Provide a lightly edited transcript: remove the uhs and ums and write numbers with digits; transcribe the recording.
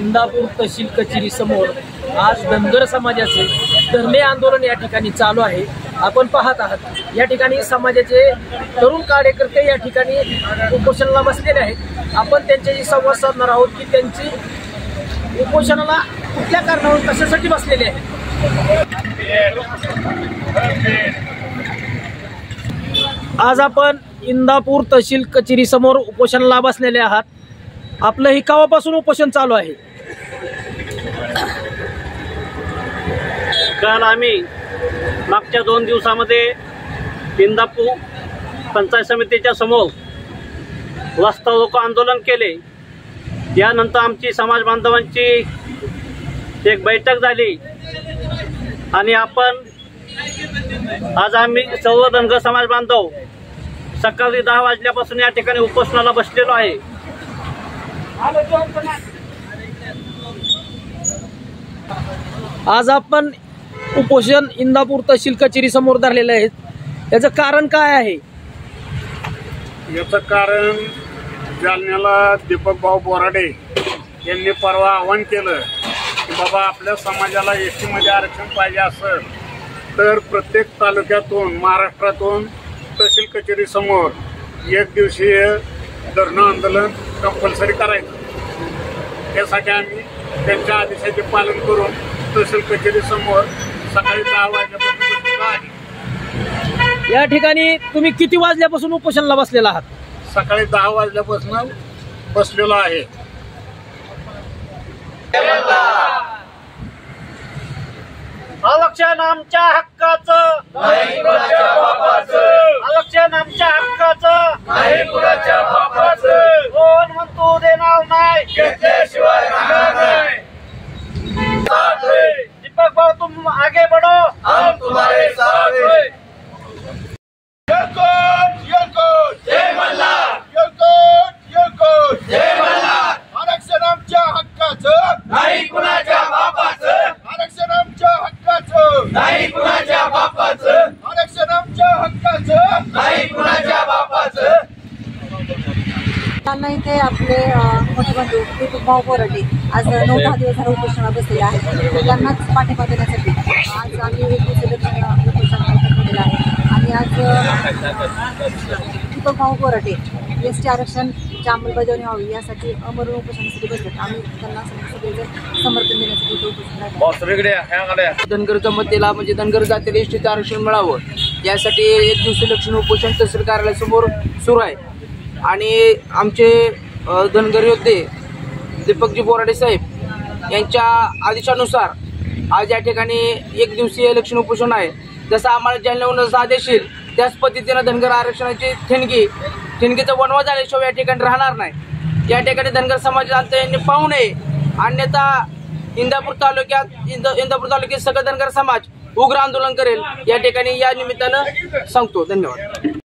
इंदापूर तहसील कचेरी समोर आज धनगर समाजाचे धरणे आंदोलन या ठिकाणी चालू आहे। आपण पाहत आहात या ठिकाणी समाजाचे तरुण कार्यकर्ते या ठिकाणी उपोषणाला बसलेले आहेत। आपण त्यांच्याशी संवाद साधणार आहोत की त्यांची उपोषणाला कुठल्या कारणावरून कशासाठी बसलेले आहेत। आज आपण इंदापूर तहसील कचेरी समोर उपोषणाला बसलेले आहात। आपलं ही केव्हापासून उपोषण चालू आहे? काल आम्ही मागच्या 2 दिवसामध्ये इंदापूर पंचायत समितीच्या समोर रस्ता रोको आंदोलन केले। यानंतर आमची समाज बांधवांची एक बैठक झाली आणि आज आम्ही सर्व धनगर समाज बांधव सकाळी 10 वाजल्यापासून या ठिकाणी उपोषणाला बसलेलो आहे। आज आपण उपोषण इंदापूर तहसील कचेरी समोर धरलेले आहेत। याचं कारण काय आहे? याचं कारण जालन्याला दीपक भाऊ बोराडे यांनी परवा आवाहन केलं की बाबा आपल्या समाजाला एसटी मध्ये आरक्षण पाहिजे असेल तर प्रत्येक तालुक्यातून महाराष्ट्रातून तहसील कचेरी समोर 1 दिवसीय धरणं आंदोलन कंपल्सरी करायचं। त्यासाठी आम्ही त्यांच्या आदेशाचे पालन करून तहसील कचेरी समोर सकाळी 10 वाजल्यापासून बसलेलो आहे। या ठिकाणी तुम्ही किती वाजल्यापासून उपोषणाला बसलेला आहात? सकाळी 10 वाजल्यापासून बसलेलो आहे। आरक्षण आमच्या हक्काचं, नाही कुणाच्या बापाचं। आरक्षण आमच्या हक्काचं, नाही कुणाच्या बापाचं। कोण म्हणतो देणार नाही, घेतल्याशिवाय राहणार नाही। दीपक भाऊ तुम आगे बढ़ो, हम तुम्हारे साथ हैं। जय मल्हार, जय मल्हार। आरक्षण आमच्या हक्काचं, नाही कुणाच्या बापाचं। आरक्षण आमच्या हक्काचं, नाही कुणाच्या बापाचं। आरक्षण आमच्या हक्काचं, नाही कुणाच्या बापाचं। त्यांना इथे आपले मोठे बंधू दीपक भाऊ बोराडे आज 9-10 दिवस झाले उपोषणाला बसलेले आहेत। त्यांनाच पाठिंबा देण्यासाठी आज आम्ही एक उपोषण केलेलं आहे आणि आज दीपक भाऊ बोराडे एसटी आरक्षणची अंमलबजावणी व्हावी यासाठी अमर उपोषणासाठी बसलेत। आम्ही त्यांना सगळेजण समर्थन देण्यासाठी धनगर जमातीला म्हणजे धनगर जातीला एसटीचं आरक्षण मिळावं यासाठी 1 दिवसीय लक्षण उपोषण तहसील कार्यालयासमोर सुरू आहे आणि आमचे धनगर योद्धे दीपकजी बोराडे साहेब यांच्या आदेशानुसार आज या ठिकाणी 1 दिवसीय लक्षण उपोषण आहे। जसं आम्हाला जालन्याहून आदेश येईल त्याच पद्धतीनं धनगर आरक्षणाची ठिणगीचा वणवा झाल्याशिवाय या ठिकाणी राहणार नाही। या ठिकाणी धनगर समाजात यांनी पाहू नये, अन्यथा इंदापूर तालुक्यात सगळं धनगर समाज उग्र आंदोलन करेल या ठिकाणी या निमित्तानं सांगतो। धन्यवाद।